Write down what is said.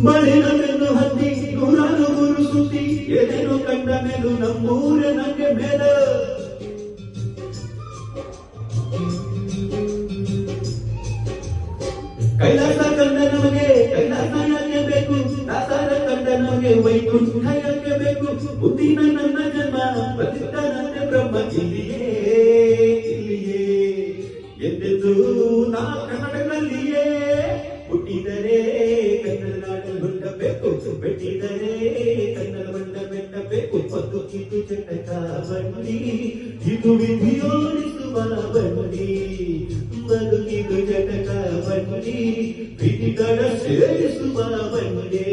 ಮಳೆನನ್ನು ಹತ್ತಿ ನೂರಾರು ಊರು ಸುತ್ತಿ ಏನೇನು ಕಂಡ ಮೇಲು ನಮ್ಮೂರ ನಂಗೆ ಮೇಲ ಕೈಲಾಸ ಕಂಡ ನಮಗೆ ಕೈಲಾಸ ಯಾಕೆ ಬೇಕು ದಾಸಾರ ಕಂಡ ನಮಗೆ ವೈಕುಂಠ ಯಾಕೆ ಬೇಕು ಮುಂದಿನ ನನ್ನ ಜನ್ಮ ಬಂದಿದ್ದಾನಂತೆ ಬ್ರಹ್ಮ ಇಲ್ಲಿಯೇ ಎಂದೆಂದು ನಾ ಕನ್ನಡದಲ್ಲಿಯೇ ಹುಟ್ಟಿದರೆ ಕನ್ನಡ ನಾಡು ಹೊಂದಬೇಕು ಬೆಟ್ಟಿದರೆ ಕನ್ನಡ ಬಣ್ಣ ಬೆಟ್ಟಬೇಕು ಬದುಕಿದು ಚಟಕ ಬಂಡಿ ಇದು ವಿಧಿಯೋಡಿಸುವ ಬಂಡಿ ಬದುಕಿದು ಚಟಕ ಬಂಡಿ ವಿಧಿಗಳ ಸೇರಿಸುವ ಬಂಡಿ